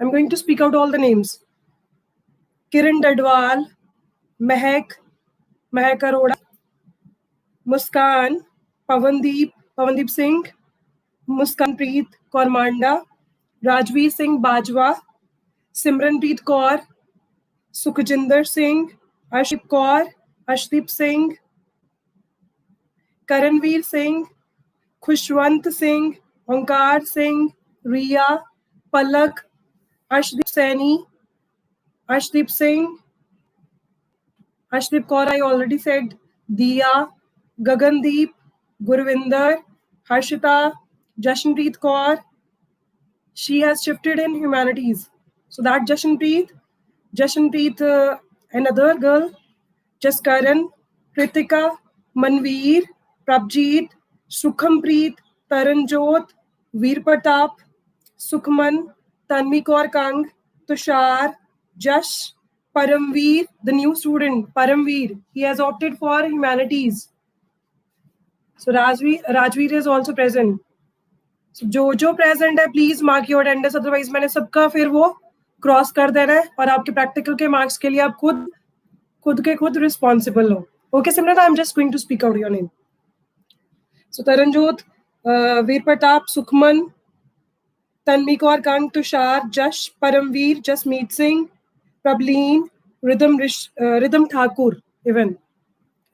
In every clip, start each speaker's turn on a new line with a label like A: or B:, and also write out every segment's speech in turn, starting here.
A: I'm going to speak out all the names. Kiran Dadwal, Mehak Arora, Muskan, Pavandeep Singh, Muskanpreet Kaur Manda, Rajveer Singh Bajwa, Simranpreet Kaur, Sukhjinder Singh, Kaur, Ashdeep Singh, Karanveer Singh, Khushwant Singh, Onkar Singh, Riya, Palak, Ashdeep Saini, Ashdeep Singh, Ashdeep Kaur, I already said, Diya, Gagandeep, Gurvinder, Harshita, Jashanpreet Kaur. She has shifted in humanities. So that Jashanpreet, another girl, Jaskaran, Kritika, Manveer, Prabjeet, Sukhampreet, Taranjot, Veer Pratap, Sukhman, Tanvi Kaur Kang, Tushar, Jash, Paramveer, the new student, Paramveer. He has opted for humanities. So Rajveer is also present. So जो present है please mark your attendance, otherwise मैंने सबका फिर वो cross कर देना है और आपके प्रैक्टिकल के मार्क्स के लिए आप खुद रिस्पॉन्सिबल हो. Okay Simran, I am just going to speak out your name. So Taranjot, Veer Pratap, Sukhman, Tanvi Kaur Kang, Tushar, Jash, Paramveer, Jasmeet Singh, Prableen, Ridham Thakur, even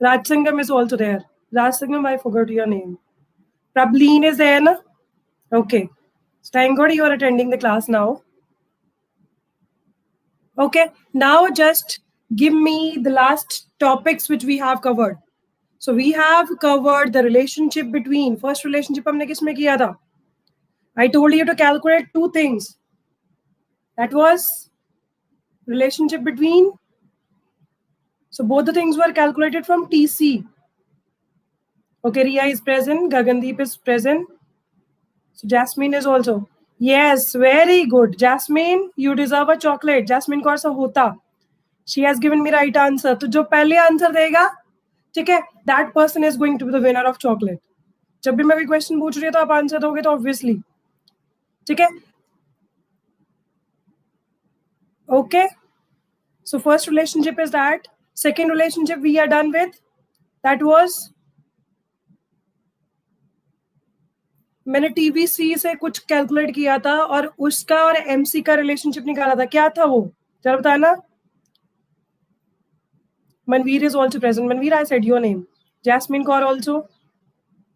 A: Raj Sangam is also there. Raj Sangam, I forgot your name. Prableen is there, na? Okay. So thank God you are attending the class now. Okay. Now just give me the last topics which we have covered. So we have covered the relationship between, first relationship हमने किसमें किया था? I told you to calculate two things. That was relationship between. So both the things were calculated from TC. Okay, Riya is present, Gagandeep is present. So Jasmine is also. Yes, very good. Jasmine, you deserve a chocolate. Jasmine कौन सा होता? She has given me right answer. तो जो पहले answer देगा, ठीक है, that person is going to be the winner of chocolate. जब भी मैं कोई क्वेश्चन पूछ रही हूँ तो आप आंसर दोगे तो obviously, ठीक है? Okay. So first relationship is that. Second relationship we are done with. That was, मैंने TBC से कुछ कैलकुलेट किया था और उसका और MC का रिलेशनशिप निकाला था. क्या था वो? जरा बताना. Manveer is also present. Manveer, I said your name. Jasmine Kaur also.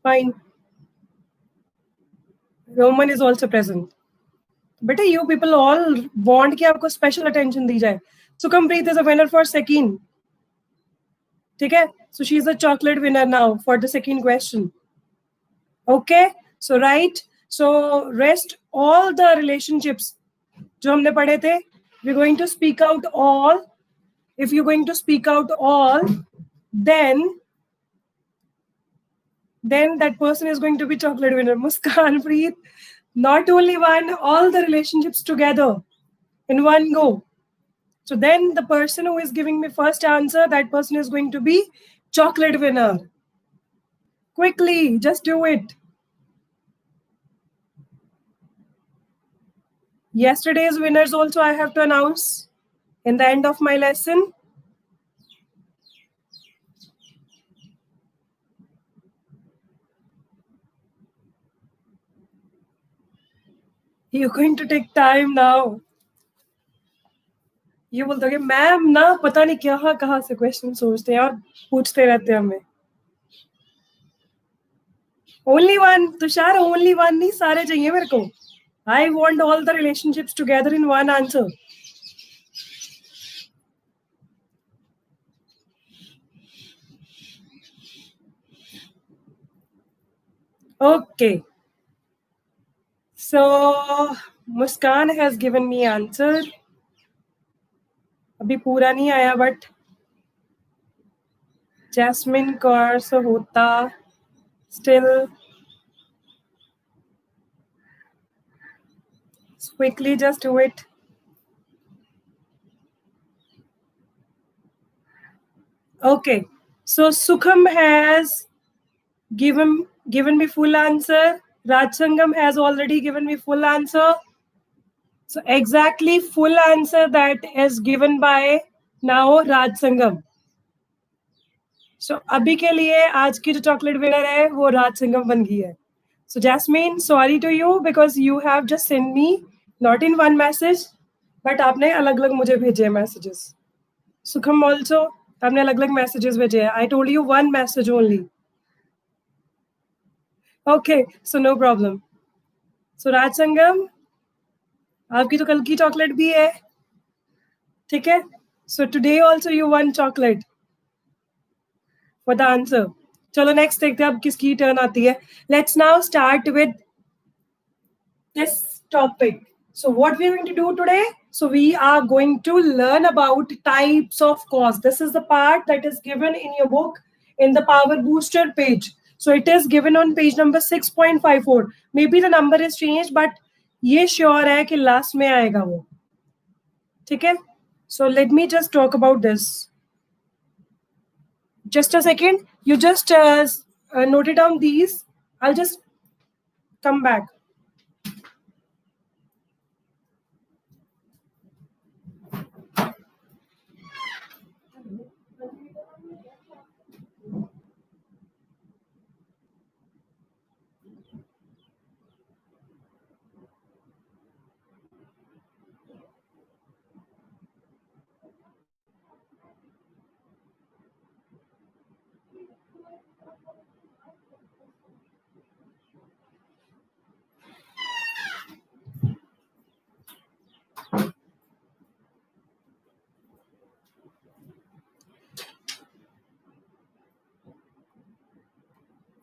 A: Fine. Roman is also present. Beta, you people all want कि आपको special attention दी जाए. Sukampreet is a winner for second. ठीक है? So she is a chocolate winner now for the second question. Okay? So right. So rest all the relationships जो हमने पढ़े थे, we're going to speak out all. If you're going to speak out all, then that person is going to be chocolate winner. Muskan, Preet, not only one, all the relationships together in one go. So then the person who is giving me first answer, that person is going to be chocolate winner. Quickly, just do it. Yesterday's winners also I have to announce in the end of my lesson. You're going to take time now. ये बोलते हैं ma'am ना पता नहीं कहाँ से question सोचते हैं और पूछते रहते हैं हमें. Only one, Tushar, only one नहीं, सारे चाहिए मेरे को. I want all the relationships together in one answer. Okay. So Muskan has given me answer. अभी पूरा नहीं आया but Jasmine कौर से होता still. Quickly just do it. Okay. So Sukham has given me full answer. Raj Sangam has already given me full answer. So exactly full answer that is given by now Raj Sangam. So अभी के लिए आज की जो chocolate winner है वो राज संगम बन गई है. So Jasmine, sorry to you because you have just sent me not in one message, but आपने अलग अलग मुझे भेजे messages. Sukham also, आपने अलग अलग messages भेजे हैं. I told you one message only. Okay, so no problem. So राज संगम, आपकी तो कल की चॉकलेट भी है, ठीक है? So today also you won chocolate for the answer. चलो next देखते हैं अब किसकी turn आती है. Let's now start with this topic. So what we are going to do today? So we are going to learn about types of cost. This is the part that is given in your book in the Power Booster page. So it is given on page number 6.54. Maybe the number is changed, but ये sure है कि last में आएगा वो. ठीक है? So let me just talk about this. Just a second. You just noted down these. I'll just come back.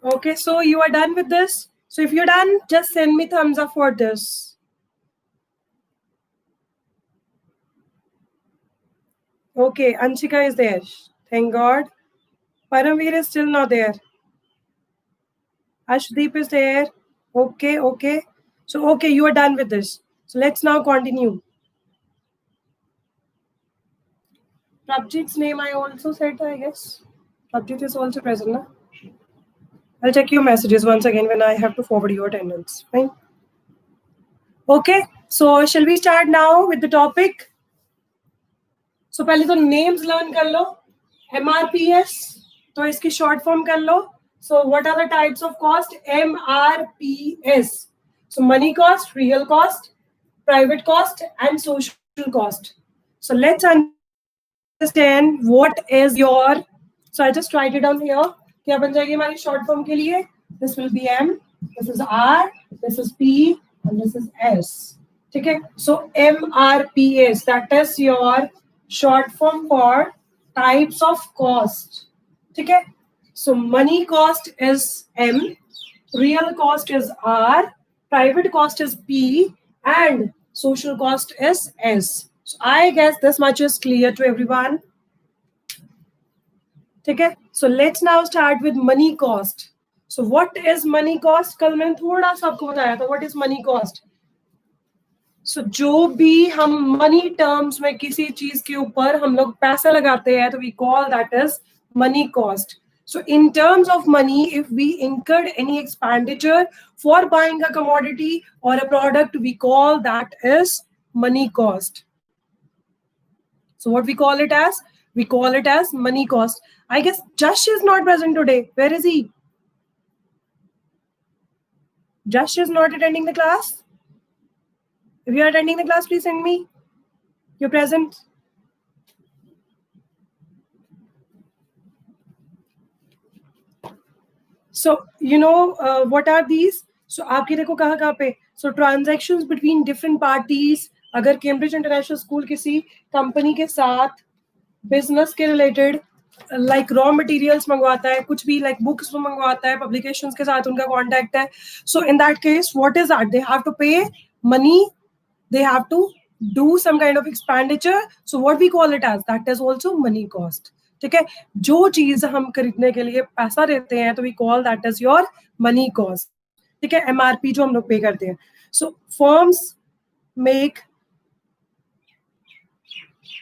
A: Okay, so you are done with this. So if you're done, just send me thumbs up for this. Okay, Anshika is there. Thank God. Paramveer is still not there. Ashdeep is there. Okay, okay. So, okay, you are done with this. So let's now continue. Prabjit's name I also said, I guess. Prabjit is also present, na? I'll check your messages once again when I have to forward your attendance. Fine. Okay, so shall we start now with the topic? So पहले तो names learn कर लो. MRPS, तो इसकी short form कर लो. So what are the types of cost? MRPS. So money cost, real cost, private cost, and social cost. So let's understand what is your. So I just write it down here. क्या बन जाएगी हमारी short form के लिए? This will be M. This is R. This is P. And this is S. ठीक है? So MRPS, that is your short form for types of cost. ठीक है? So money cost is M, real cost is R, private cost is P, and social cost is S. So I guess this much is clear to everyone. Okay, so let's now start with money cost. So what is money cost? कल मैंने थोड़ा सा आपको बताया था what is money cost. So जो भी हम money terms में किसी चीज के ऊपर हम लोग पैसा लगाते हैं तो we call that as money cost. So in terms of money, if we incurred any expenditure for buying a commodity or a product, we call that as money cost. So what we call it as? We call it as money cost. I guess Jash is not present today. Where is he? Jash is not attending the class. If you are attending the class, please send me. You're present. So, you know, what are these? So, आपकी देखो कहाँ पे? So, transactions between different parties. अगर Cambridge International School किसी company के साथ business के related like raw materials मंगवाता है, कुछ भी like books मंगवाता है, publications के साथ उनका contact है. So, in that case, what is that? They have to pay money. They have to do some kind of expenditure. So, what we call it as? That is also money cost. ठीक है, जो चीज हम खरीदने के लिए पैसा देते हैं तो we call that is your money cost. ठीक है, एमआरपी जो हम लोग पे करते हैं. So firms make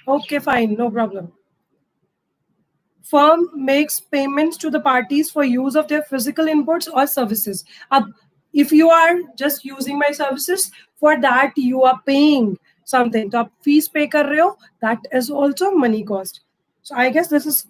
A: okay fine no problem. Firm makes payments to the parties for use of their physical inputs और सर्विसेज. अब if you are just using my services, for that you are paying something, तो आप fees pay कर रहे हो, that is also money cost. So I guess this is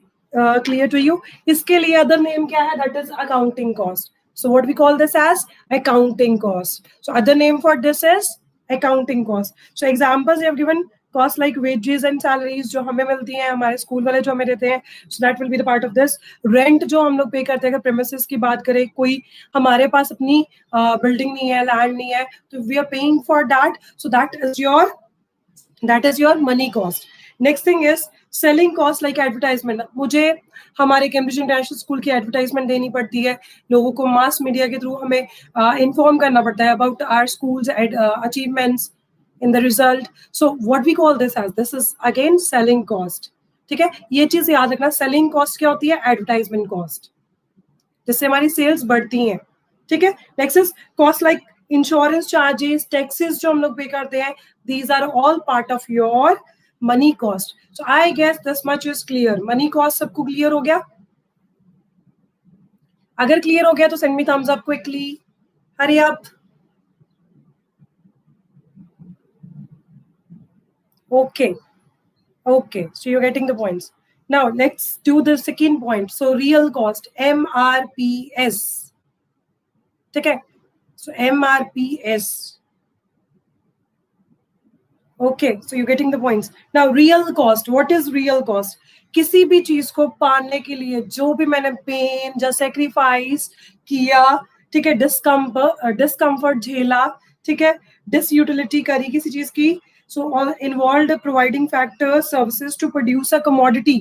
A: clear to you. इसके लिए other name क्या है? That is accounting cost. So what we call this as accounting cost. So other name for this is accounting cost. So examples they have given, cost like wages and salaries जो हमें मिलती हैं, हमारे school वाले जो हमें देते हैं, so that will be the part of this. Rent जो हम लोग पे करते हैं, अगर premises की बात करें, कोई हमारे पास अपनी बिल्डिंग नहीं है, लैंड नहीं है, तो we are paying for that, so that is your money cost. Next thing is selling cost like advertisement. मुझे हमारे कैम्ब्रिज इंटरनेशनल स्कूल की एडवर्टाइजमेंट देनी पड़ती है, लोगों को मास मीडिया के थ्रू हमें इन्फॉर्म करना पड़ता है about our schools achievements in the result. So what we call this as, this is again selling cost. ठीक है, ये चीज याद रखना, selling cost क्या होती है? Advertisement cost, जिससे हमारी सेल्स बढ़ती हैं. ठीक है, next is cost like insurance charges, taxes जो हम लोग पे करते हैं, these are all part of your money cost. So I guess this much is clear. Money cost सबको क्लियर हो गया? अगर क्लियर हो गया तो send me thumbs up quickly, hurry up. Okay. Okay, so you're getting the points. Now let's do the second point. So real cost, MRPS. Okay, so MRPS. Okay, so you're getting the points. Now real cost, what is real cost? किसी भी चीज को पाने के लिए जो भी मैंने पेन या सेक्रीफाइस किया, ठीक है, डिस्कम्फर्ट झेला, ठीक है, डिसयूटिलिटी करी किसी चीज की, so all involved providing factors services to produce a commodity,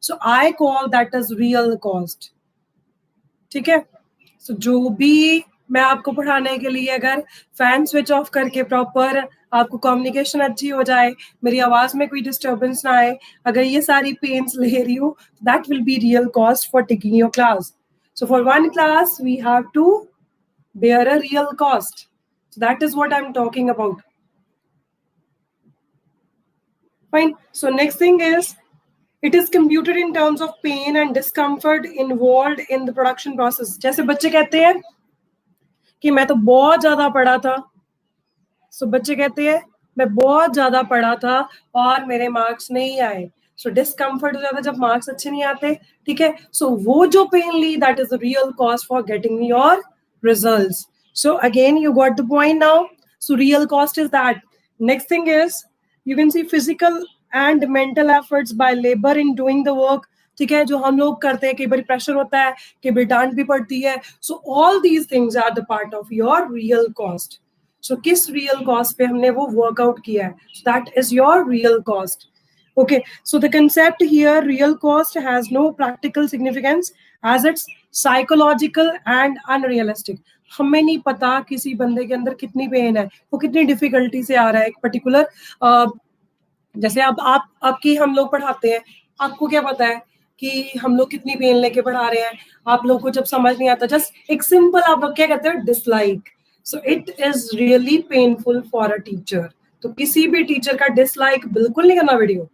A: so I call that as real cost. ठीक है, so जो भी मैं आपको पढ़ाने के लिए अगर फैन स्विच ऑफ करके प्रॉपर आपको कम्युनिकेशन अच्छी हो जाए, मेरी आवाज में कोई डिस्टर्बेंस ना आए, अगर ये सारी पेन्स ले रही हूँ, that will be real cost for taking your class. So for one class we have to bear a real cost. So that is what I'm talking about. Fine. So next thing is, it is computed in terms of pain and discomfort involved in the production process. जैसे बच्चे कहते हैं कि मैं तो बहुत ज्यादा पढ़ा था, सो बच्चे कहते हैं मैं बहुत ज्यादा पढ़ा था और मेरे मार्क्स नहीं आए, सो डिस्कम्फर्ट हो जाता है जब मार्क्स अच्छे नहीं आते. ठीक है, सो वो जो पेन ली, that is the real cost for getting your results. So again you got the point now. So real cost is that. Next thing is, you can see physical and mental efforts by labor in doing the work. ठीक है, जो हम लोग करते हैं, कई बार pressure होता है, कई बार डांट भी पड़ती है, so all these things are the part of your real cost. So किस real cost पे हमने वो workout किया है, so that is your real cost. Okay, so the concept here, real cost has no practical significance as it's psychological and unrealistic. हमें नहीं पता किसी बंदे के अंदर कितनी पेन है, वो कितनी डिफिकल्टी से आ रहा है एक पर्टिकुलर, जैसे अब आपकी हम लोग पढ़ाते हैं, आपको क्या पता है कि हम लोग कितनी पेन लेके पढ़ा रहे हैं? आप लोग को जब समझ नहीं आता, जस्ट एक सिंपल आप लोग क्या कहते हैं, dislike. So it is really painful for a teacher. तो किसी भी टीचर का डिसलाइक बिल्कुल नहीं करना वीडियो,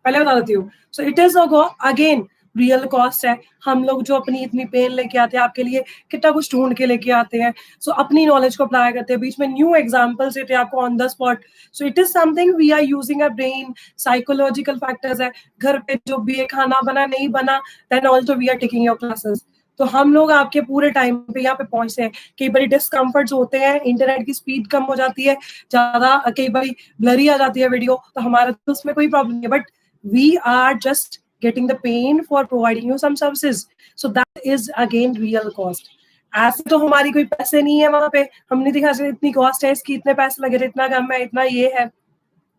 A: पहले बता देती हूँ. सो it is again real cost है. हम लोग जो अपनी इतनी पेन लेके आते हैं, आपके लिए कितना कुछ ढूंढ के लेके आते हैं, सो अपनी नॉलेज को अप्लाई करते हैं, बीच में न्यू एग्जांपल्स देते हैं आपको on the spot. So it is something we are using a brain. Psychological factors है, घर पे जो भी खाना बना नहीं बना, then also we are taking your classes. तो हम लोग आपके पूरे टाइम पे यहाँ पे पहुंचते हैं. कई बार डिस्कम्फर्ट्स होते हैं, इंटरनेट की स्पीड कम हो जाती है, ज्यादा कई बार ब्लरी आ जाती है वीडियो, तो हमारा तो उसमें कोई प्रॉब्लम नहीं है, but we are just getting the pain for providing you some services. So that is again real cost. ऐसे तो हमारी कोई पैसे नहीं है वहां पे, हम नहीं दिखा सकते इतनी कॉस्ट है इसकी, इतने पैसे लगे, इतना कम है, इतना ये है,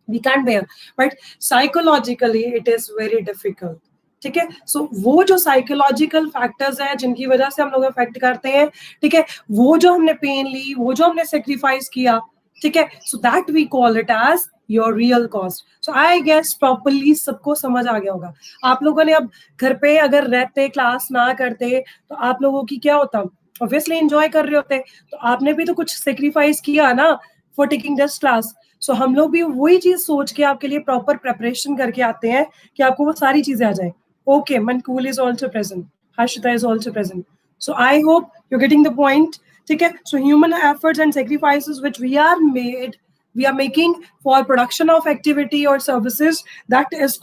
A: we can't bear. But psychologically it is very difficult. ठीक है, सो वो जो साइकोलॉजिकल फैक्टर्स है जिनकी वजह से हम लोग अफेक्ट करते हैं, ठीक है, वो जो हमने पेन ली, वो जो हमने सेक्रीफाइस किया, ठीक है, so that we call it as your real cost. So I guess properly सबको समझ आ गया होगा. आप लोगों ने अब घर पे अगर रहते, क्लास ना करते, तो आप लोगों की क्या होता, ऑब्वियसली एंजॉय कर रहे होते, तो आपने भी तो कुछ सेक्रीफाइस किया ना फॉर टेकिंग दिस क्लास. सो हम लोग भी वही चीज सोच के आपके लिए प्रॉपर प्रेपरेशन करके आते हैं कि आपको वो सारी चीजें आ जाए. Okay, Mankul is also present. Harshita is also present. So I hope you're getting the point. ठीक है. So human efforts and sacrifices which we are making for production of activity or services, that is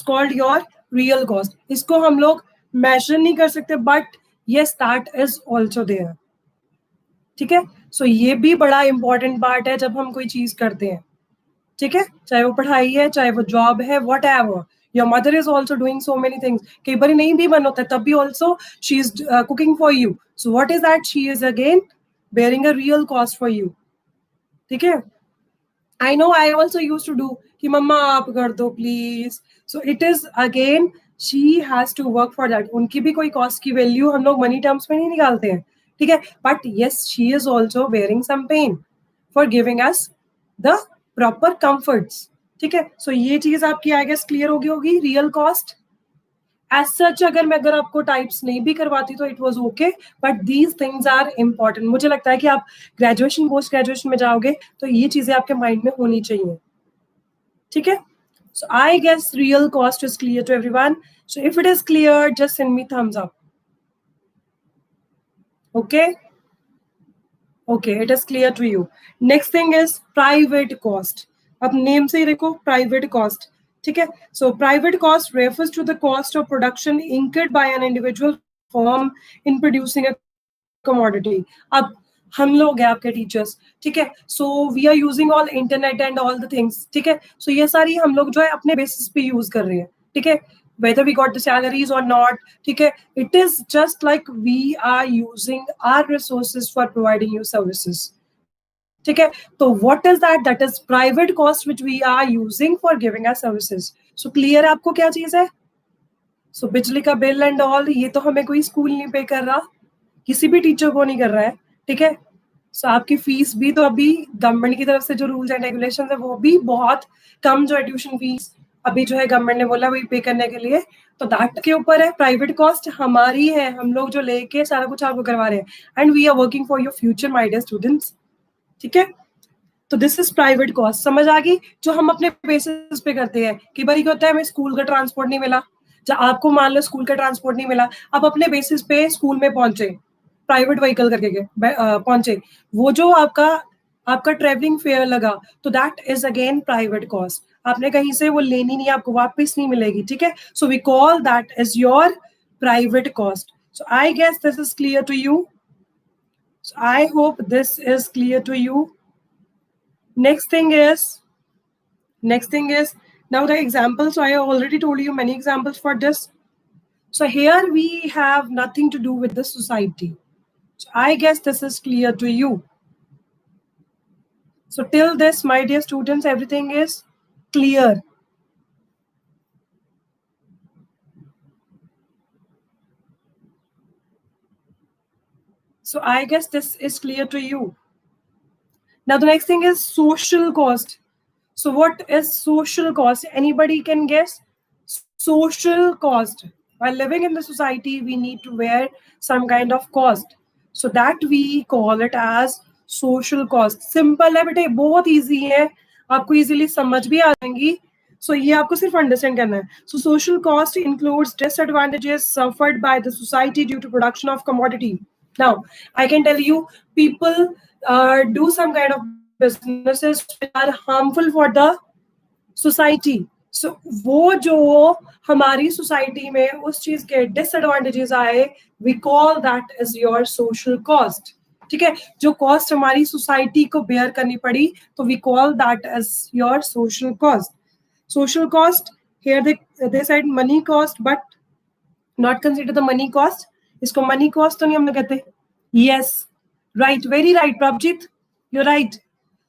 A: called your real cost. इसको हम लोग measure नहीं कर सकते, but yes, that is also there. ठीक है. So ये भी बड़ा important part है जब हम कोई चीज करते हैं. ठीक है, चाहे वो पढ़ाई है, चाहे वो जॉब है, whatever. Your mother is also doing so many things. कई बार नहीं भी मन होता है, तब भी also she is cooking for you. So what is that? She is again bearing a real cost for you. ठीक है. I know, I also use to do कि मम्मा आप कर दो please. So it is again she has to work for that. उनकी भी कोई कॉस्ट की वैल्यू हम लोग मनी टर्म्स में नहीं निकालते हैं. ठीक है. But yes, she is also bearing some pain for giving us the proper comforts. ठीक है. सो ये चीज आपकी आई गेस क्लियर होगी. रियल कॉस्ट एज सच अगर आपको टाइप्स नहीं भी करवाती तो it was okay, but these things are important. मुझे लगता है कि आप ग्रेजुएशन पोस्ट ग्रेजुएशन में जाओगे तो ये चीजें आपके माइंड में होनी चाहिए. ठीक है. So I guess real cost is clear to everyone. So if it is clear, just send me thumbs up. Okay. Okay, it is clear to you. Next thing is private cost. अब name से ही देखो, private cost. ठीक है. So private cost refers to the cost of production incurred by an individual firm in producing a commodity. अब हम लोग हैं आपके टीचर्स. ठीक है. So we are using all internet and all the things. ठीक है. So ये सारी हम लोग जो है अपने बेसिस पे यूज कर रहे हैं. ठीक है. Whether we got the salaries or not, ठीक है, it is just like we are using our resources for providing you services. ठीक है. तो what is that? That is private cost which we are using for giving our services. So clear है आपको क्या चीज है? So बिजली का बिल एंड ऑल, ये तो हमें कोई स्कूल नहीं पे कर रहा, किसी भी टीचर को नहीं कर रहा है. ठीक है. सो आपकी फीस भी तो अभी गवर्नमेंट की तरफ से जो रूल्स एंड रेगुलेशन है वो भी बहुत कम जो है ट्यूशन फीस अभी जो है गवर्नमेंट ने बोला वही पे करने के लिए. तो दैट के ऊपर है. प्राइवेट कॉस्ट हमारी है, हम लोग जो लेके सारा कुछ आपको करवा रहे हैं. And we are working for your future my dear students. ठीक है. तो दिस इज प्राइवेट कॉस्ट. समझ आ गई? जो हम अपने बेसिस पे करते हैं. कई बार क्या होता है, हमें स्कूल का ट्रांसपोर्ट नहीं मिला, जब आपको मान लो स्कूल का ट्रांसपोर्ट नहीं मिला, आप अपने बेसिस पे स्कूल में पहुंचे, प्राइवेट व्हीकल करके पहुंचे, वो जो आपका ट्रेवलिंग फेयर लगा, तो that is again private cost. आपने कहीं से वो लेनी नहीं, आपको वापस नहीं मिलेगी. ठीक है. So we call that is your private cost. So I guess this is clear to you. So I hope this is clear to you. Next thing is now the example. So I already told you many examples for this. So here we have nothing to do with the society. So I guess this is clear to you. So till this, my dear students, everything is clear. So I guess this is clear to you. Now the next thing is social cost. So what is social cost? Anybody can guess? Social cost. While living in the society, we need to bear some kind of cost. So that we call it as social cost. Simple है बेटे, बहुत easy है, आपको easily समझ भी आ जाएंगी. So ये आपको सिर्फ understand करना है. So social cost includes disadvantages suffered by the society due to production of commodity. Now I can tell you, people do some kind of businesses which are harmful for the society. So वो जो हमारी society में उस चीज के disadvantages आए, we call that as your social cost. ठीक है. जो कॉस्ट हमारी सोसाइटी को बेयर करनी पड़ी, तो we call that as your social cost. Social cost, here they said money cost, but not consider the money cost. इसको मनी कॉस्ट तो नहीं हम लोग कहते. Yes, right, very right Prabhjeet, you right.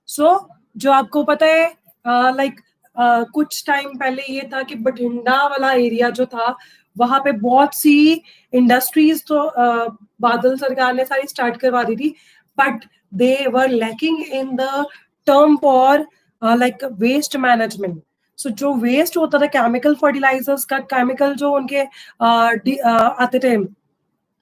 A: So जो आपको पता है, लाइक कुछ टाइम पहले ये था कि बठिंडा वाला एरिया जो था, वहां पे बहुत सी इंडस्ट्रीज तो बादल सरकार ने सारी स्टार्ट करवा दी थी, but they were lacking in the term for like waste management. So जो वेस्ट होता था केमिकल फर्टिलाइजर्स का, केमिकल जो उनके आते थे,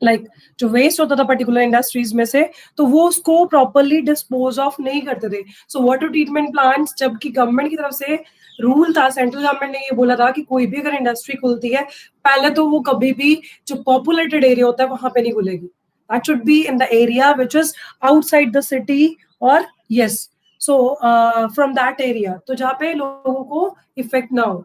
A: लाइक जो वेस्ट होता था पर्टिकुलर इंडस्ट्रीज में से, तो वो उसको प्रॉपरली डिस्पोज ऑफ नहीं करते थे. सो वाटर ट्रीटमेंट प्लांट्स, जबकि गवर्नमेंट की तरफ से रूल था, सेंट्रल गवर्नमेंट ने ये बोला था कि कोई भी अगर इंडस्ट्री खुलती है, पहले तो वो कभी भी जो पॉपुलेटेड एरिया होता है वहां पे नहीं खुलेगी, That should be in the area which is outside the city or yes. So from that area, तो जहाँ पे लोगों को इफेक्ट ना हो,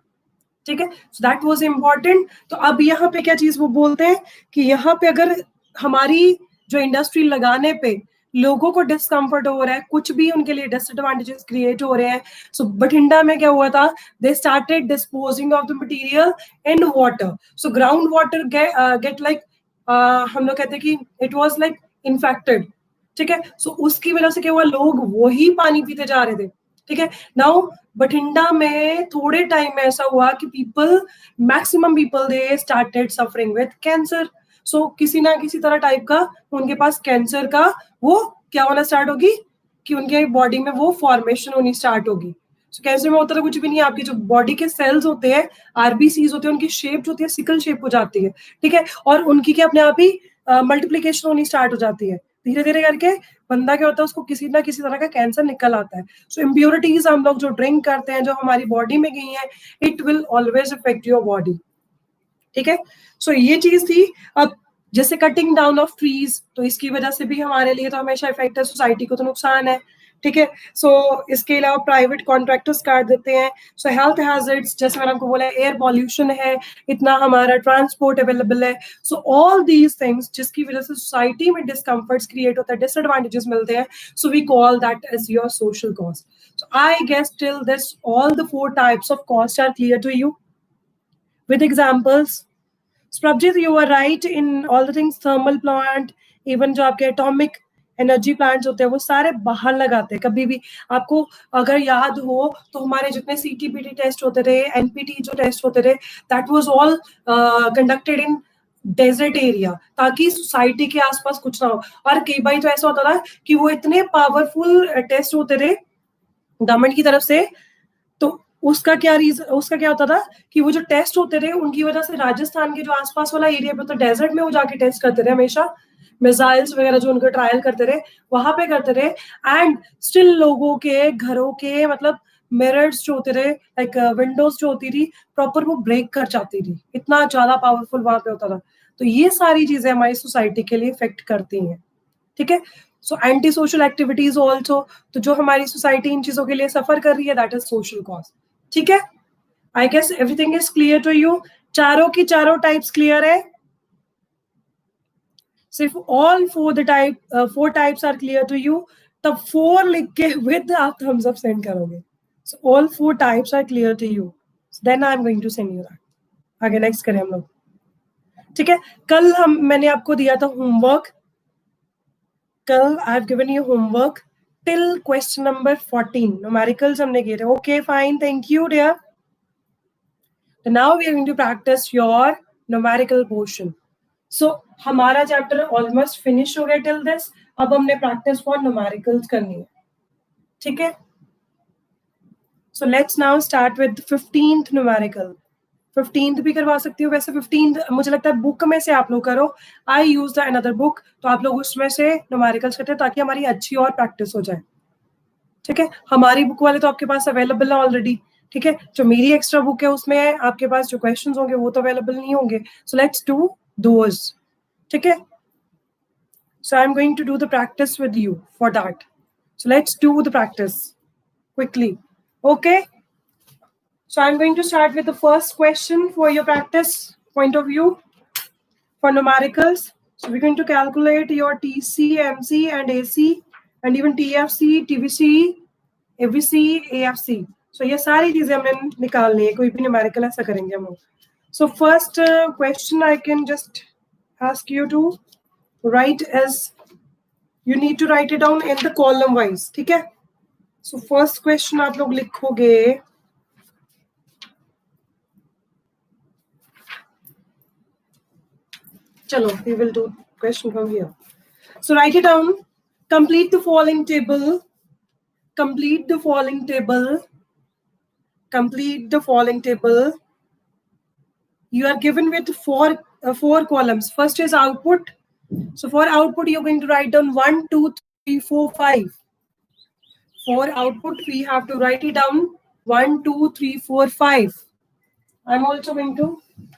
A: ठीक है. So that was important. तो अब यहाँ पे क्या चीज वो बोलते हैं कि यहाँ पे अगर हमारी जो इंडस्ट्री लगाने पे लोगों को डिस्कम्फर्ट हो रहा है, कुछ भी उनके लिए डिसएडवांटेजेस क्रिएट हो रहे हैं. सो बठिंडा में क्या हुआ था, they started disposing of the material in water. So ground water get like, हम लोग कहते हैं कि इट वाज लाइक इन्फेक्टेड, ठीक है. सो उसकी वजह से क्या हुआ, लोग वही पानी पीते जा रहे थे, ठीक है. नाउ बठिंडा में थोड़े टाइम में ऐसा हुआ कि maximum people they started suffering with cancer. So किसी ना किसी तरह टाइप का उनके पास कैंसर का वो क्या होना स्टार्ट होगी कि उनके बॉडी में वो फॉर्मेशन होनी स्टार्ट होगी. सो कैंसर में होता तो कुछ भी नहीं है, आपके जो बॉडी के सेल्स होते हैं, आरबीसीज होते हैं, उनकी शेप जो होती है सिकल शेप हो जाती है, ठीक है. और उनकी क्या अपने आप ही मल्टीप्लीकेशन होनी स्टार्ट हो जाती है. धीरे धीरे करके बंदा क्या होता है, उसको किसी ना किसी तरह का कैंसर निकल आता है. सो इम्प्योरिटीज हम लोग जो ड्रिंक करते हैं, जो हमारी बॉडी में गई है, it will always effect your body, ठीक है. सो ये चीज थी. अब जैसे कटिंग डाउन ऑफ ट्रीज, तो इसकी वजह से भी हमारे लिए तो हमेशा इफेक्ट है, सोसाइटी को तो नुकसान है, ठीक है. सो इसके अलावा प्राइवेट कॉन्ट्रैक्टर्स काट देते हैं. सो हेल्थ हैजर्ड्स, जैसे मैंने आपको बोला, एयर पॉल्यूशन है, इतना हमारा ट्रांसपोर्ट अवेलेबल है. सो ऑल दीज थिंग्स जिसकी वजह से सोसाइटी में डिस्कम्फर्ट्स क्रिएट होता है, डिसएडवांटेजेस मिलते हैं. So we call that as your social cost. So I guess till this all the 4 types of cost are clear to you with examples. So, Prabjit, you are right in all the things. Thermal plant, even जो आपके atomic energy plants होते हैं, वो सारे बाहर लगाते हैं. कभी भी आपको अगर याद हो तो हमारे जितने सीटीबीटी टेस्ट होते थे, एनपीटी जो टेस्ट होते थे, that was all conducted in desert area, ताकि सोसाइटी के आसपास कुछ ना हो. और कई बार तो ऐसा होता था कि वो इतने पावरफुल टेस्ट होते थे गवर्नमेंट की तरफ से, तो उसका क्या होता था कि वो जो टेस्ट होते थे उनकी वजह से राजस्थान के जो आसपास वाला एरिया पे, तो डेजर्ट में वो जाके टेस्ट करते थे हमेशा, मिसाइल्स वगैरह जो उनका ट्रायल करते थे वहां पे करते थे. एंड स्टिल लोगों के घरों के मतलब मिरर्स जो होते थे, लाइक विंडोज जो होती थी, प्रॉपर वो ब्रेक कर जाती थी, इतना ज्यादा पावरफुल वहां पे होता था. तो ये सारी चीजें हमारी सोसाइटी के लिए इफेक्ट करती हैं, ठीक है. So anti social activities also, तो जो हमारी सोसाइटी इन चीजों के लिए सफर कर रही है, दैट इज सोशल कॉस्ट, ठीक है. I guess everything is clear to you. चारों की चारों टाइप्स क्लियर है. सिर्फ all 4 types are clear to you, तब 4 लिख के विद आप थम्स अप सेंड करोगे. So all 4 types are clear to you, then I am going to send you that. आगे नेक्स्ट करें हम लोग, ठीक है. कल मैंने आपको दिया था होमवर्क. कल I have given you homework till question number 14. Numericals हमने किए थे. Okay fine, thank you dear. Now we are going to practice your numerical portion. So हमारा चैप्टर ऑलमोस्ट फिनिश हो गया टिल दिस. अब हमने प्रैक्टिस फॉर न्यूमेरिकल्स करनी है, ठीक है. So let's now start with 15th numerical. 15th भी करवा सकती हूँ वैसे. 15th मुझे लगता है बुक में से आप लोग करो. आई यूज द अनदर बुक, तो आप लोग उसमें से न्यूमेरिकल्स करते हैं ताकि हमारी अच्छी और प्रैक्टिस हो जाए, ठीक है. हमारी बुक वाले तो आपके पास अवेलेबल है ऑलरेडी, ठीक है. जो मेरी एक्स्ट्रा बुक है उसमें आपके पास जो क्वेश्चंस होंगे वो तो अवेलेबल नहीं होंगे. सो लेट्स डू दोज, ठीक है. So I am going to do the practice with you for that. So let's do the practice quickly. Okay, so I'm going to start with the first question for your practice point of view for numericals. So we're going to calculate your TC, MC and AC and even TFC, TVC, AVC, AFC. So ये सारी चीजें हमने निकालनी है, कोई भी numerical ऐसा करेंगे हम लोग. So first question I can just ask you to write as, you need to write it down in the column wise, ठीक है. So first question आप लोग लिखोगे, चलो we will do question from here. So write it down. Complete the following table. Complete the following table. Complete the following table. You are given with four columns. First is output. So for output you're going to write down 1, 2, 3, 4, 5. For output we have to write it down 1, 2, 3, 4, 5. I'm also going to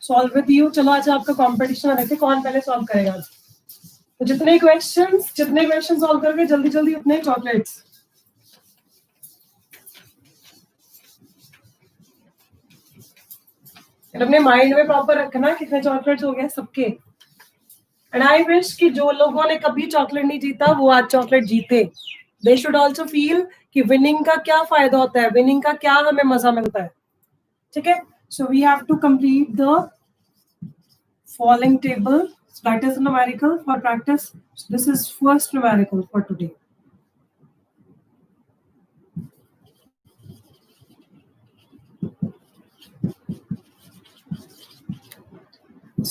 A: solve with you. चलो आज आपका competition रखे, कौन पहले solve करेगा. तो जितने questions solve करके जल्दी जल्दी उतने चॉकलेट्स। अपने माइंड में प्रॉपर रखना कितने चॉकलेट्स हो गए सबके। एंड आई विश कि जो लोगों ने कभी चॉकलेट नहीं जीता वो आज चॉकलेट जीते। दे शुड ऑल्सो फील कि विनिंग का क्या फायदा होता है, विनिंग का क्या हमें मजा मिलता है। ठीक है, so we have to complete the following table, that is numerical for practice. So this is first numerical for today.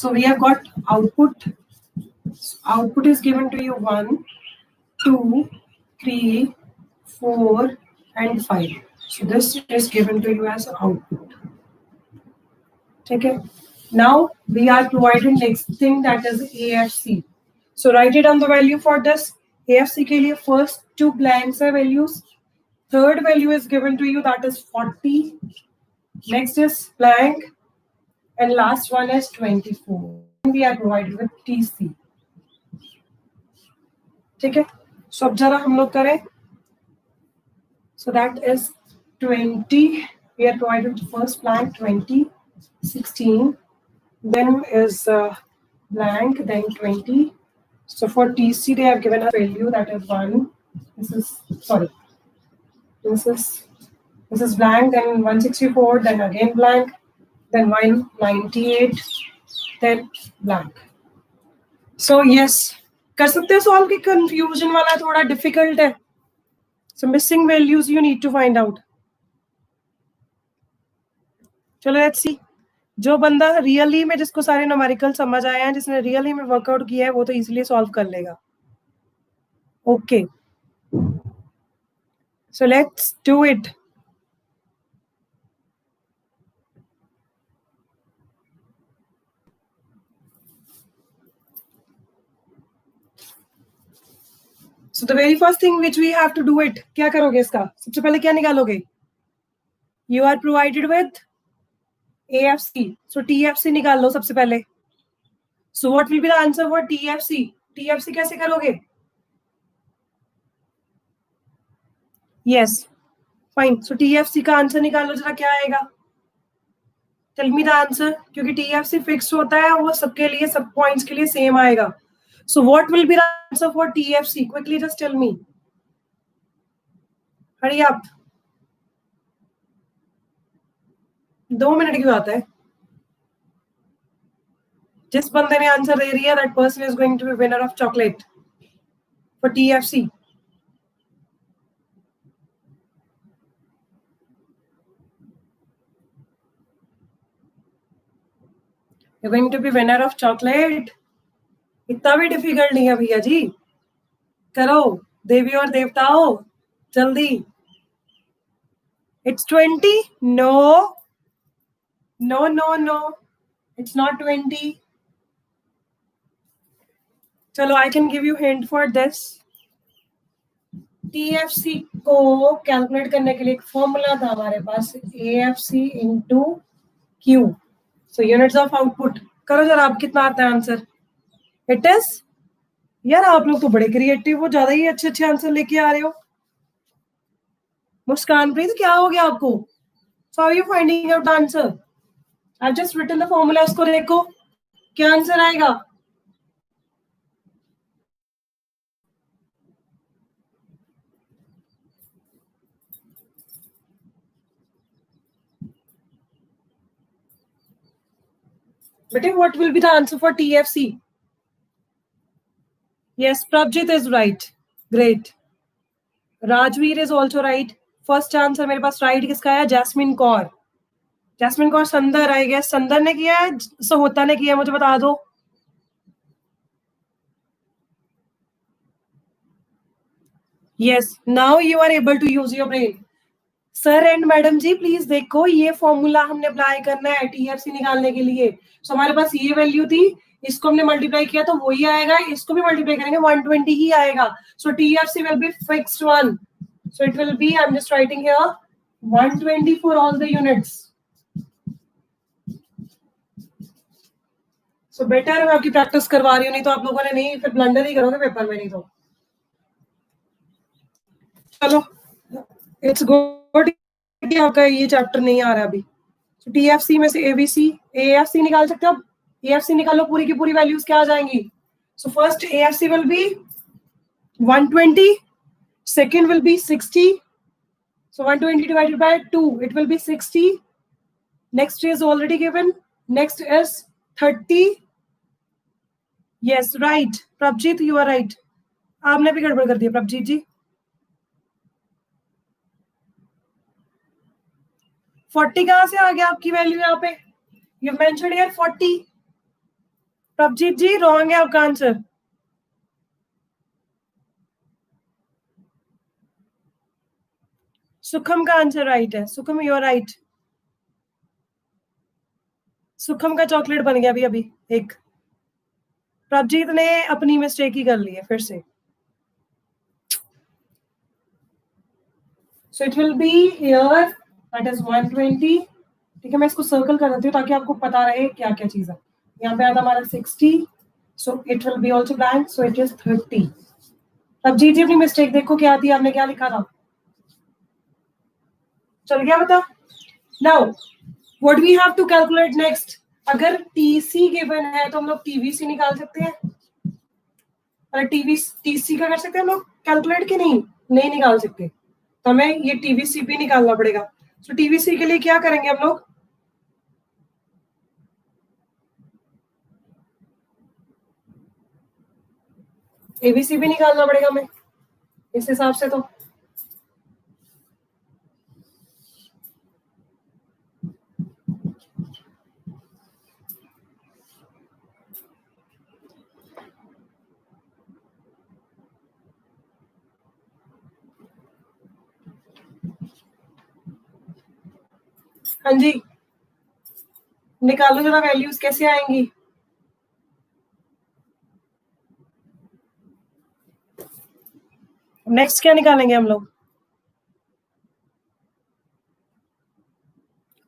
A: So we have got output. Output is given to you 1, 2, 3, 4, and 5. So this is given to you as output. Okay. Now we are provided next thing, that is AFC. So write it on the value for this. AFC के लिए first 2 blanks है values. Third value is given to you, that is 40. Next is blank. And last one is 24. We are provided with TC. ठीक है, so अब जरा हम लोग करें. So that is 20. We are provided with first blank 20, 16. Then is blank, then 20. So for TC they have given a value, that is 1. This is blank, then 164, then again blank, then 198, then blank. So yes, कर सकते हो solve, की confusion वाला थोड़ा difficult है. So missing values you need to find out. चलो let's see. जो बंदा रियली में, जिसको सारे न्यूमेरिकल समझ आए हैं, जिसने रियली में वर्कआउट किया है, वो तो इजीली सॉल्व कर लेगा. Okay, so let's do it. So the very first thing which we have to do it, क्या करोगे इसका? सबसे पहले क्या निकालोगे? You are provided with AFC. So TFC निकाल लो सबसे पहले. So what will be the answer for TFC? TFC कैसे करोगे? Yes, fine. So TFC का आंसर निकालो जरा, क्या आएगा? Tell me the answer. क्योंकि TFC फिक्स होता है, वो सबके लिए, सब पॉइंट्स के लिए सेम आएगा. So what will be the answer for TFC? Quickly just tell me. Hurry up. 2 minute की बात है. जिस बंदे ने आंसर दे रही है, that person is going to be winner of chocolate for TFC. You're going to be winner of chocolate. इतना भी डिफिकल्ट नहीं है भैया जी. करो देवी और देवताओं, जल्दी. It's 20. No. It's not 20. चलो, I can give you hint for this. TFC को कैलकुलेट करने के लिए एक फॉर्मूला था हमारे पास, AFC into Q. So units of output. करो जरा, आप कितना आता है आंसर? It is, यार आप लोग तो बड़े क्रिएटिव हो, ज्यादा ही अच्छे आंसर लेके आ रहे हो. मुस्कान प्रीत, क्या हो गया आपको? So how are you finding out the answer? I've just written the formula. उसको देखो क्या आंसर आएगा. But what will be the answer for TFC? Yes, Prabjit is right. Great. Rajveer is also right. First answer मेरे पास right किसका है? Jasmine Kaur. Jasmine Kaur संदर, I guess संदर ने किया है, सहोता ने किया है, मुझे बता दो. Yes, now you are able to use your brain. Sir and madam ji please देखो, ये फॉर्मूला हमने अप्लाई करना है TFC निकालने के लिए. सो हमारे पास ये वैल्यू थी, इसको हमने मल्टीप्लाई किया तो वही आएगा, इसको भी मल्टीप्लाई करेंगे 120 ही आएगा. सो TFC will be fixed one. So it will be, I'm just writing here, 120 for all the units. So better मैं आपकी प्रैक्टिस करवा रही हूँ, नहीं तो आप लोगों ने नहीं, फिर ब्लंडर ही करोगे पेपर में, नहीं तो चलो इट्स गुड कि आपका ये चैप्टर नहीं आ रहा अभी। तो टीएफसी में से एबीसी एएफसी निकाल सकते हो आप। एएफसी निकालो, पूरी की पूरी वैल्यूज क्या आ जाएंगी। So first AFC will be 120, second will be 60, so 120 divided by 2 it will be 60. Next is already given, next is 30. Yes, right Prabhjeet, you are right. आपने भी गड़बड़ कर दिया प्रभजीत जी। 40 कहाँ से आ गया आपकी वैल्यू यहाँ पे, you mentioned here 40। Prabhjeet ji wrong है आपका आंसर। सुखम का आंसर राइट है। सुखम यू आर राइट। सुखम का चॉकलेट बन गया अभी एक। प्रभजीत ने अपनी मिस्टेक ही कर ली है फिर से। So it will be here that is 120। ठीक है, मैं इसको सर्कल कर देती हूँ ताकि आपको पता रहे क्या क्या चीज है। यहाँ पे आता हमारा 60, so it will B also blank, so it is 30। अब जी अपनी मिस्टेक देखो क्या आती है, आपने क्या लिखा था, चल गया बता। Now what we have to calculate next, अगर टीसी गिवन है तो हम लोग टीवीसी निकाल सकते हैं। अगर टीसी का कर सकते हैं हम लोग कैलकुलेट, कि नहीं निकाल सकते, तो हमें ये टीवीसी भी निकालना पड़ेगा। सो टीवीसी के लिए क्या करेंगे हम लोग, एबीसी भी निकालना पड़ेगा हमें इस हिसाब से। तो हाँ जी, निकालो जरा वैल्यूज कैसे आएंगी। नेक्स्ट क्या निकालेंगे हम लोग,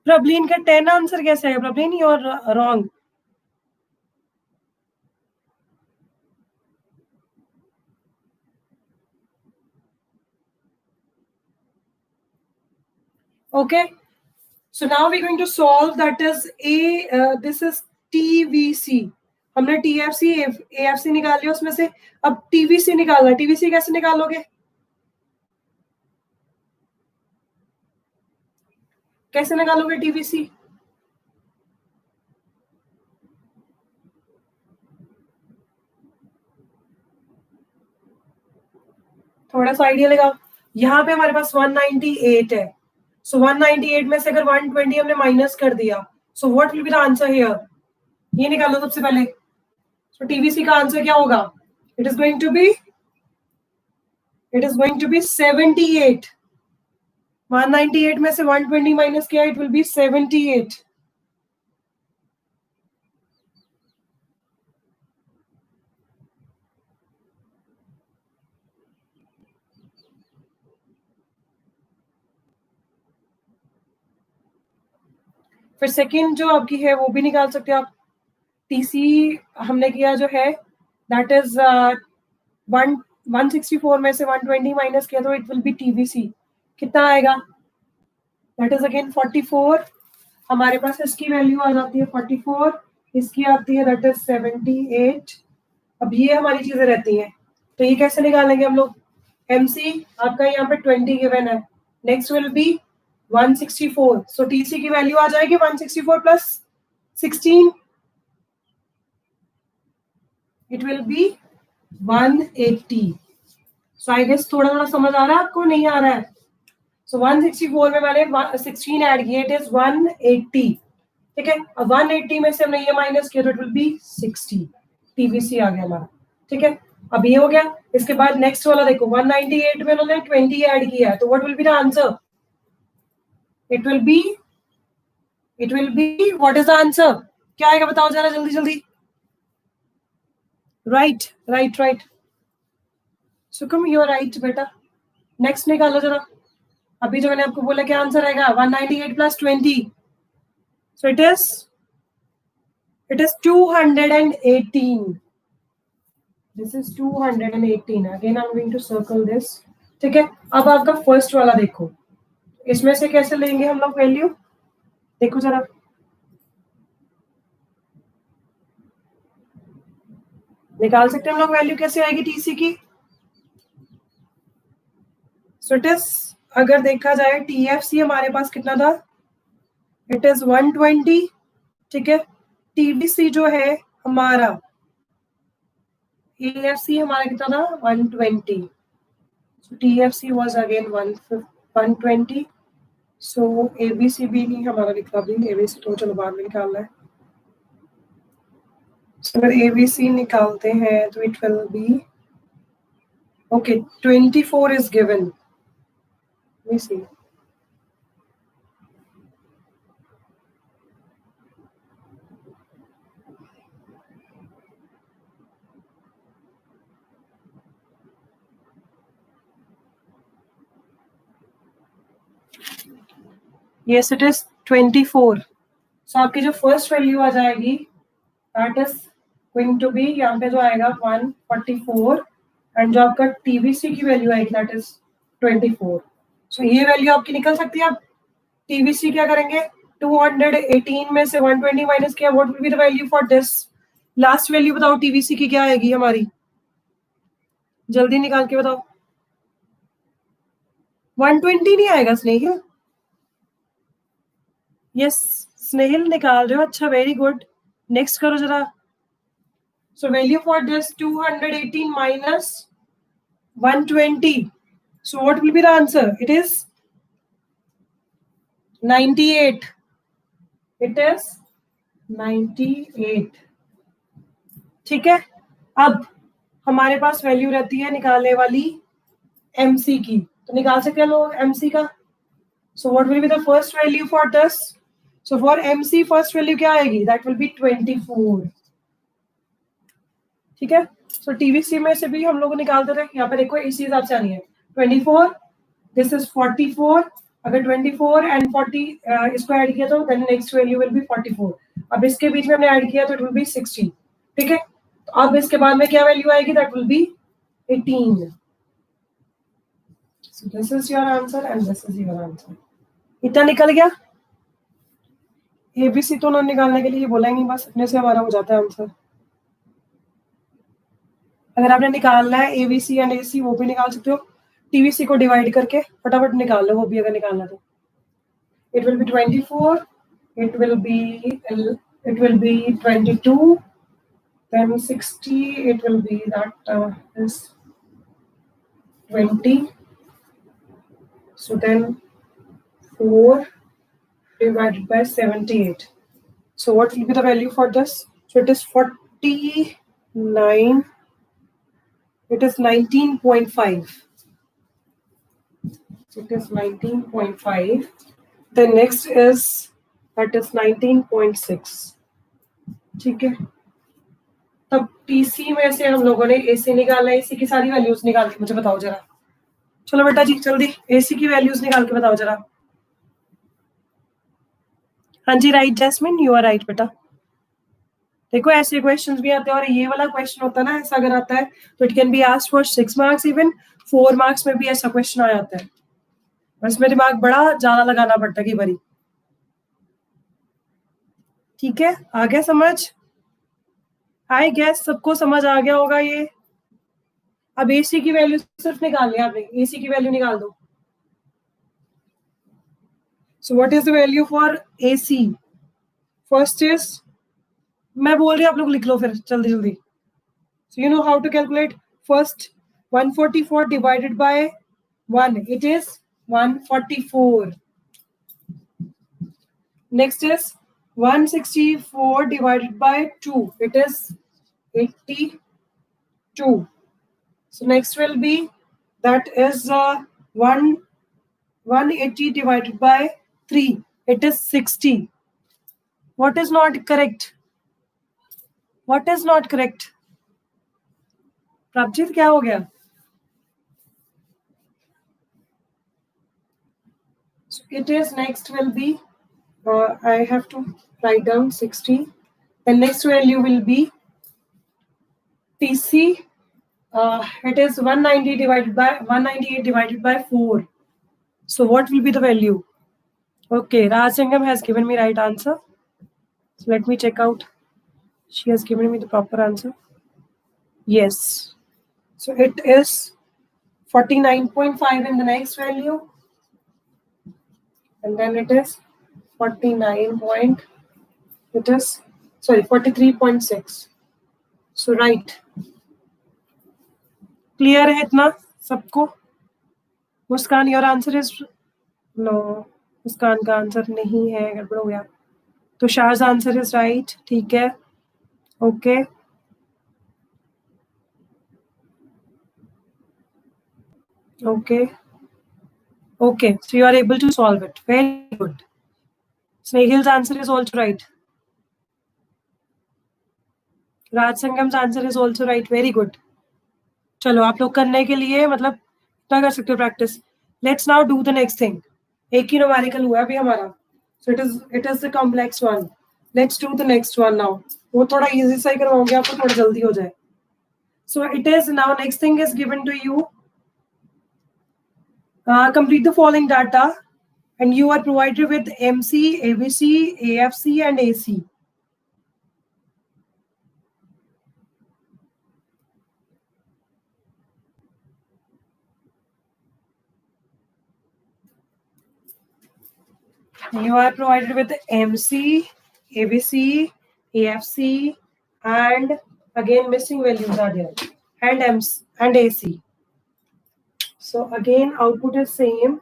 A: प्रबलीन का 10 आंसर कैसे आएगा। Prableen you are wrong. Okay, so now we going to solve, that is this is TVC. हमने टीएफसी एएफसी निकाल लिया उसमें से, अब टीवीसी निकालना। टीवीसी कैसे निकालोगे, कैसे निकालोगे टीवीसी, थोड़ा सा आइडिया लगाओ। यहाँ पे हमारे पास 198 है, सो 198 में से अगर 120 हमने माइनस कर दिया, so what will be the answer here, ये निकालो सबसे पहले। सो टीवीसी का आंसर क्या होगा, it is going to be 78। 198 में से 120 माइनस किया, इट विल बी 78। फिर सेकंड जो आपकी है वो भी निकाल सकते हो आप। टीसी हमने किया जो है दैट इज 164 में से 120 माइनस किया, तो इट विल बी टीवीसी। कितना आएगा, दैट इज अगेन 44। हमारे पास इसकी वैल्यू आ जाती है 44, इसकी आती है दैट इज 78। अब ये हमारी चीजें रहती हैं, तो ये कैसे निकालेंगे हम लोग। एमसी आपका यहाँ पे 20 गिवन है, नेक्स्ट विल बी 164, सो टीसी की वैल्यू आ जाएगी 164 plus 16, it will be 180। So I guess थोड़ा थोड़ा समझ आ रहा है आपको, नहीं आ रहा है। सो 164 में मैंने 16 ऐड किया, इट इज 180। ठीक है, अब 180 में से हमने ये माइनस किया, तो इट विल बी 60। टीवीसी आ गया हमारा। ठीक है, अब ये हो गया। इसके बाद नेक्स्ट वाला देखो, 198 में उन्होंने 20 ऐड किया है, तो what will be the answer, it will be what is the answer, क्या आएगा बताओ जरा जल्दी जल्दी। राइट सुकम यू आर राइट बेटा। नेक्स्ट निकालो जरा, अभी जो मैंने आपको बोला क्या आंसर आएगा, 198 plus 20, so it is It is 218. This is 218. Again, I'm going to circle this. ठीक है, अब आपका फर्स्ट वाला देखो, इसमें से कैसे लेंगे हम लोग वैल्यू, देखो जरा. निकाल सकते हैं हम लोग वैल्यू, कैसे आएगी टीसी की. सो इट इज, अगर देखा जाए टीएफसी हमारे पास कितना था, इट इज 120. ठीक है, टीबीसी जो है हमारा, एएफसी हमारा कितना था 120. So TFC was again 120. So ABC भी नहीं हमारा निकला भी, एबीसी तो चलो बाद में निकालना है. अगर एबीसी निकालते हैं तो it will B okay 24 is given. We see. Yes, it is 24. So आपकी जो फर्स्ट वैल्यू आ जाएगी that is going to be, यहाँ पे जो आएगा 144, एंड जो आपका टीबीसी की वैल्यू आएगी दैट इज 24. सो ये वैल्यू आपकी निकल सकती है. आप टीबीसी क्या करेंगे, 218 में से 120 माइनस किया, what will be the value for this. Last value बताओ टीबीसी की क्या आएगी हमारी, जल्दी निकाल के बताओ. 120 नहीं आएगा स्नेहिल. यस स्नेहिल निकाल रहे हो, अच्छा वेरी गुड. नेक्स्ट करो जरा. So value for this 218 minus 120. So what will be the answer, it is 98. It is 98. ठीक है, अब हमारे पास वैल्यू रहती है निकालने वाली एमसी की, तो निकाल सकते हैं लोग एमसी का. So what will be the first value for this. So for MC first value क्या आएगी, दैट विल बी 24. ठीक है, सो टीवीसी में से भी हम लोग निकालते थे, यहाँ पे देखो इसी हिसाब से आनी है. 24, दिस इज 44. अगर 24 एंड 40 इसको ऐड किया तो then next value will be 44. अब इसके बीच में हमने ऐड किया तो इट विल बी 60. ठीक है, तो अब इसके बाद में क्या वैल्यू आएगी, that will B 18. So this is your answer and this is your answer. इतना निकल गया. एबीसी तो ना निकालने के लिए बोला ही नहीं, बस अपने से हमारा हो जाता है आंसर. अगर आपने निकालना है एबीसी एंड एसी, वो भी निकाल सकते हो. टीवीसी को डिवाइड करके फटाफट निकाल लो, वो भी अगर निकालना तो. It will B 24, it will B 22, then 60, it will be that is 20. So then 4 divided by 78. So what will be the value for this? So it is 49. It is 19.5. It is 19.5. The next is that is 19.6. ठीक है, तब TC में से हम लोगों ने AC निकाला. AC की सारी वैल्यूज निकाल के मुझे बताओ जरा. चलो बेटा जी जल्दी एसी की वैल्यूज निकाल के बताओ जरा. हाँ जी right Jasmine, you are right बेटा. देखो ऐसे क्वेश्चंस भी आते हैं, और ये वाला क्वेश्चन होता है ना, ऐसा अगर आता है तो it can be asked for 6 marks, even 4 marks में भी ऐसा क्वेश्चन आ जाता है. बस में दिमाग बड़ा ज्यादा लगाना पड़ता है कई बारी. ठीक है, आ गया समझ. आई गेस सबको समझ आ गया होगा ये. अब एसी की वैल्यू सिर्फ निकालनी है आपने, एसी की वैल्यू निकाल दो. So what is the value for AC. First is, मैं बोल रही हूँ आप लोग लिख लो फिर जल्दी जल्दी. So you know how to calculate. First 144 divided by 1, it is 144. Next is 164 divided by 2, it is 82. So next will be that is 180 divided by 3, it is 60. What is not correct? What is not correct? Prabhjeet क्या हो गया? So it is next will be I have to write down 60. The next value will be TC. It is 190 divided by 198 divided by 4. So what will be the value? Okay, Raj Sangam has given me right answer. So let me check out. She has given me the proper answer. Yes. So it is 49.5 in the next value. And then it is 43.6. So right. Clear है इतना सबको? मुस्कान, your answer is no. मुस्कान का answer नहीं है, गड़बड़ हो गया. तो शाह's answer is right. ठीक है. Okay. Okay. Okay. So you are able to solve it. Very good. Snehil's answer is also right. Raj Sangam's answer is also right. Very good. चलो आप लोग करने के लिए मतलब क्या कर सकते हो practice. Let's now do the next thing. एक ही numerical हुआ अभी हमारा. So it is the complex one. Let's do the next one now. वो थोड़ा easy सा ही करवाऊंगी आपको, थोड़ा जल्दी हो जाए. So it is now next thing is given to you. Complete the following data, and you are provided with MC, ABC, AFC, and AC. You are provided with MC, ABC, AFC, and again missing values are there, and MC and AC. So again output is same.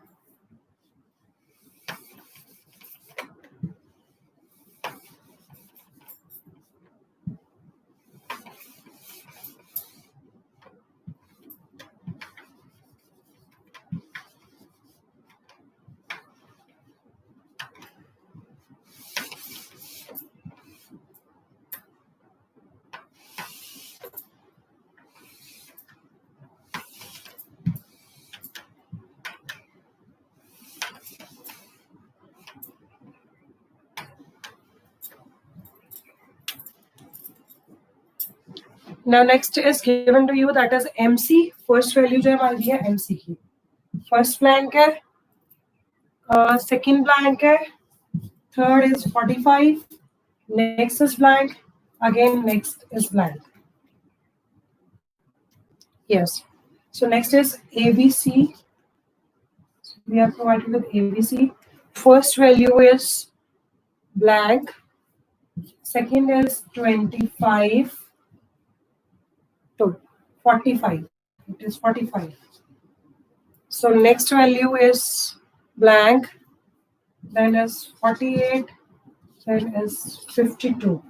A: Now next is given to you, that is MC. First value जो है हमारी है MC की. First blank है, second blank है, third is 45, next is blank, again next is blank. Yes. So next is ABC. We are provided with ABC. First value is blank. Second is 25 to 45. It is 45. So next value is blank. Then is 48. Then is 52.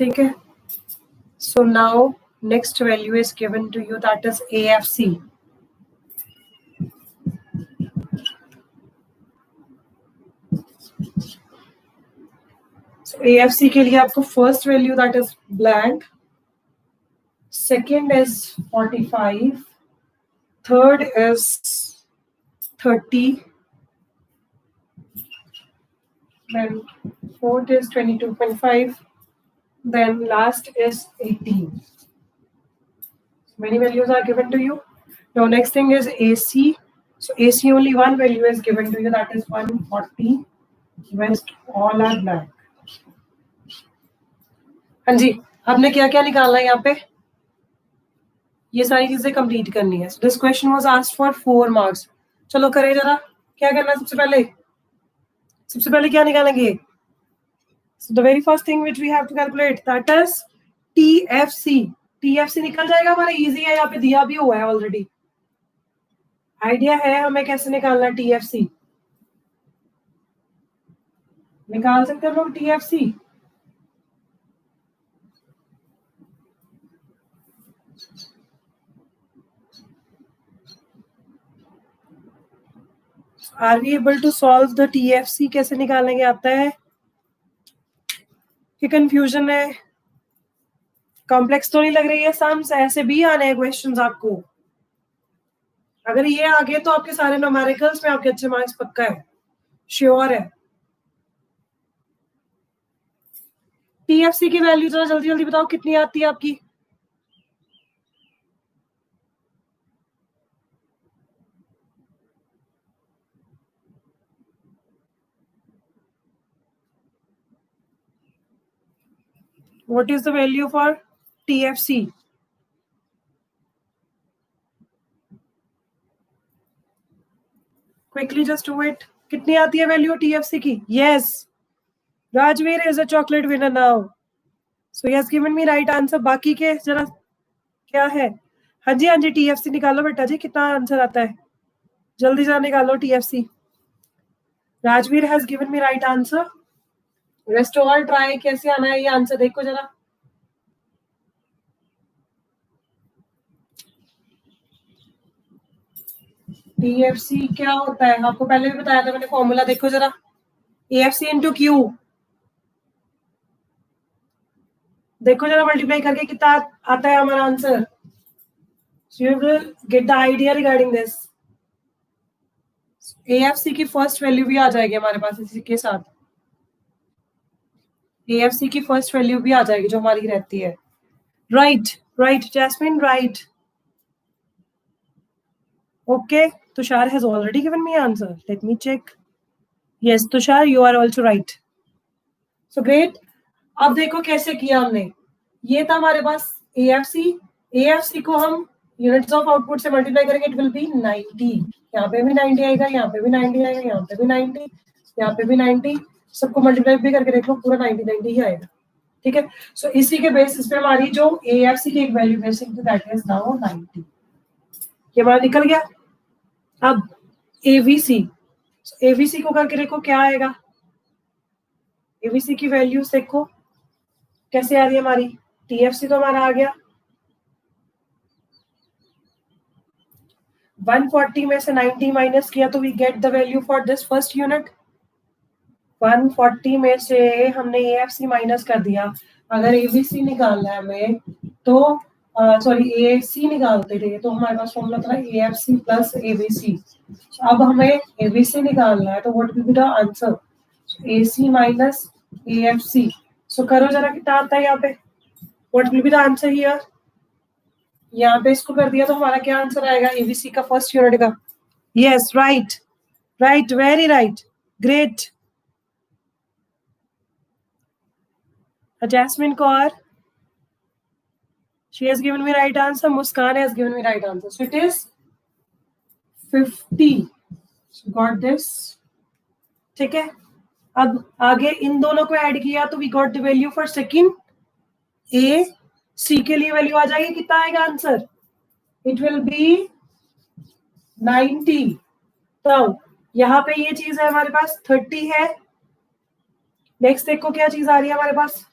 A: Okay. So now next value is given to you, that is AFC. So AFC के लिए आपको first value, that is blank. Second is 45. Third is 30. Then fourth is 22.5. Then last is 18. Many values are given to you. Now next thing is AC. So AC only one value is given to you, that is 140. Rest all are blank. हाँ जी, आपने क्या क्या निकालना है यहाँ पे? ये सारी चीजें कंप्लीट करनी है. This question was asked for 4 marks. चलो करें जरा. क्या करना है सबसे पहले? सबसे पहले क्या निकालेंगे? So the very first thing which we have to calculate, that is TFC. TFC निकल जाएगा हमारा, इजी है, यहाँ पे दिया भी हुआ है ऑलरेडी. आइडिया है हमें कैसे निकालना है TFC? निकाल सकते हैं लोग TFC? Are we able to solve the TFC? कैसे निकालेंगे? आता है कि कंफ्यूजन है? कॉम्प्लेक्स तो नहीं लग रही है सम्स? ऐसे भी आने हैं क्वेश्चंस आपको. अगर ये आ गए तो आपके सारे न्यूमेरिकल्स में आपके अच्छे मार्क्स पक्का है, श्योर है. टीएफसी की वैल्यू जरा जल्दी जल्दी बताओ कितनी आती है आपकी? What is the value for TFC? Quickly just do it. कितनी आती है वैल्यू TFC की? Yes. Rajveer is a chocolate winner now. So he has given me right answer. बाकी के जरा क्या है? हाँ जी TFC निकालो बेटा जी, कितना आंसर आता है? जल्दी जरा निकालो TFC. Rajveer has given me right answer. Rest all try कैसे आना है ये आंसर देखो जरा. TFC क्या होता है? आपको पहले भी बताया था मैंने फॉर्मूला, देखो जरा. AFC into Q. देखो जरा मल्टीप्लाई करके कितना आता है हमारा answer. So you will get the idea regarding this. AFC की फर्स्ट वैल्यू भी आ जाएगी हमारे पास इसी के साथ. AFC की फर्स्ट वैल्यू भी आ जाएगी जो हमारी रहती है. Right Jasmine, right. Okay, Tushar has already given me answer. Let me check. Yes, Tushar, you are also right. So great. अब देखो कैसे किया हमने. ये था हमारे पास AFC को हम यूनिट्स ऑफ आउटपुट से मल्टीप्लाई करेंगे, इट विल बी 90. यहाँ पे भी 90 आएगा, यहाँ पे भी 90 आएगा, यहाँ पे भी 90, यहाँ पे भी 90. सबको मल्टीप्लाई भी करके देख लो, पूरा 90 ही आएगा. ठीक है. सो इसी के बेसिस पे हमारी जो AFC की एक value basic that is now 90. ये हमारा निकल गया. अब AVC को करके देखो क्या आएगा. AVC की वैल्यूज देखो कैसे आ रही है हमारी. TFC तो हमारा आ गया. 140 में से 90 माइनस किया तो we get the value for this first unit. 140 में से हमने AFC माइनस कर दिया. अगर ABC निकालना है हमें तो सॉरी AFC निकालते थे तो हमारे पास फॉर्मूला था AFC प्लस ABC. अब हमें ABC निकालना है तो what will be the answer. AC minus AFC. सो करो जरा कितना आता है यहाँ पे. What will be the answer here. यहाँ पे इसको कर दिया तो हमारा क्या आंसर आएगा ABC का फर्स्ट यूनिट का. Yes, right, very right, great. Jasmine Kaur, she has given me right answer. Muskan has given me right answer. So it is 50. So got this. ठीक है. अब आगे इन दोनों को ऐड किया तो we got the value for second. AC के लिए वैल्यू आ जाएगी, कितना आएगा आंसर. It will be 90. तो यहाँ पे ये चीज है हमारे पास 30 है. नेक्स्ट देखो क्या चीज आ रही है हमारे पास.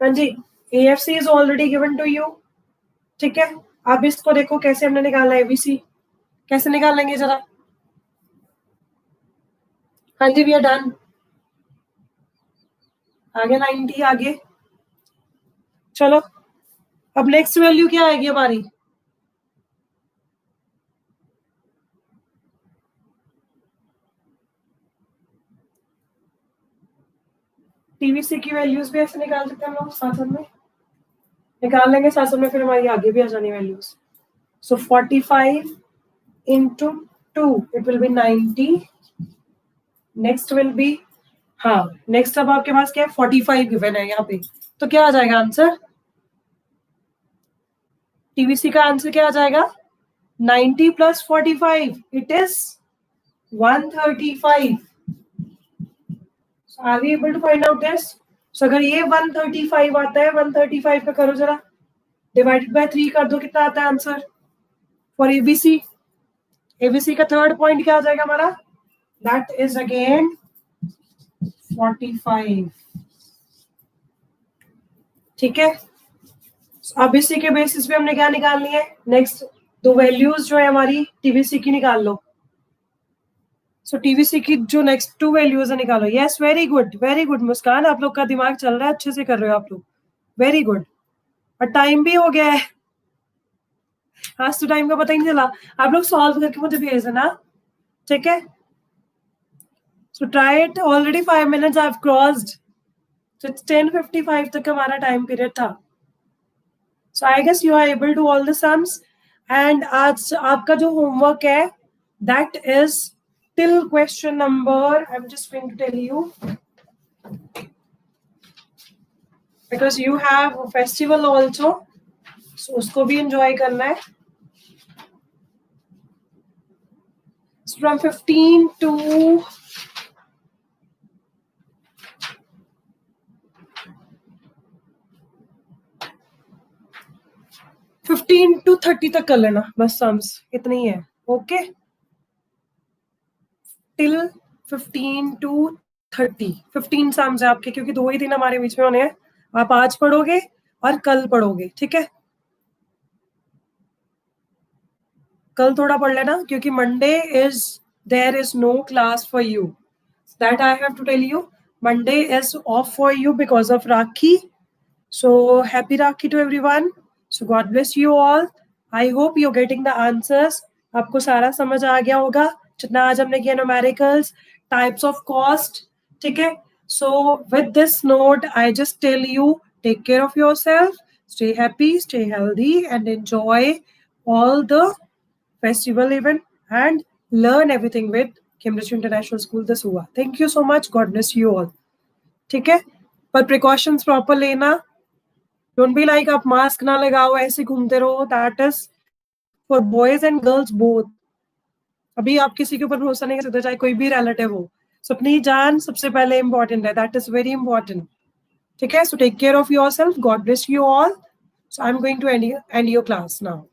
A: हाँ जी, AFC is already given to you. ठीक है. अब इसको देखो कैसे हमने निकालना है ABC. कैसे निकाल लेंगे जरा. हाँ जी, वी आर डन. आगे 90 आगे. चलो अब नेक्स्ट वैल्यू क्या आएगी हमारी. TVC की वैल्यूज भी ऐसे निकाल सकते हैं हम लोग, साथ में निकाल लेंगे साथ में, फिर हमारी आगे भी आ जानी values. So 45 into 2 it will be 90. Next will B next अब आपके पास क्या है 45 गिवन है यहाँ पे, तो क्या आ जाएगा आंसर. TVC का आंसर क्या आ जाएगा 90 plus 45 it is 135. So are we able to find out this? So अगर ये 135 आता है, 135 का करो जरा डिवाइडेड बाय 3 कर दो, कितना आता है आंसर फॉर ABC का थर्ड पॉइंट क्या आ जाएगा हमारा. That is again 45. ठीक है. अब इसी के बेसिस पे हमने क्या निकालनी है. नेक्स्ट दो वैल्यूज जो है हमारी TVC की निकाल लो. सो TVC की जो नेक्स्ट 2 वैल्यूज है निकालो. यस, वेरी गुड मुस्कान, आप लोग का दिमाग चल रहा है, अच्छे से कर रहे हो आप लोग, वेरी गुड. और टाइम भी हो गया है. आज तो टाइम का पता ही नहीं चला. आप लोग सॉल्व करके मुझे भेज देना, ठीक है? So try it. Already 5 minutes I've crossed. So it's 10:55 तक हमारा time period था. So I guess you are able to all the sums. And आज आपका जो homework है, that is till question number. I'm just going to tell you. Because you have a festival also. So उसको भी enjoy करना है. So from 15 to 15 to 30 तक कर लेना बस sums इतनी ही है. ओके, टिल 15 to 30 15 sums है आपके, क्योंकि 2 ही दिन हमारे बीच में होने हैं. आप आज पढ़ोगे और कल पढ़ोगे, ठीक है? कल थोड़ा पढ़ लेना, क्योंकि Monday there is no class for you. That I have to tell you. Monday is off for you because of Rakhi. So happy Rakhi to everyone. So God bless you all. I hope you're getting the answers. आपको सारा समझ आ गया होगा जितना आज हमने किया numericals, types of cost, ठीक है? So with this note, I just tell you, take care of yourself, stay happy, stay healthy, and enjoy all the festival event and learn everything with Cambridge International School, the SUA. Thank you so much. God bless you all. ठीक है? पर precautions proper लेना. Don't be like आप mask ना लगाओ ऐसे घूमते रहो. That is for boys and girls both. अभी आप किसी के ऊपर भरोसा नहीं कर सकते, चाहे कोई भी रिलेटिव हो. So अपनी जान सबसे पहले important है. That is very important. ठीक है? So take care of yourself. God bless you all. So I'm going to end your class now.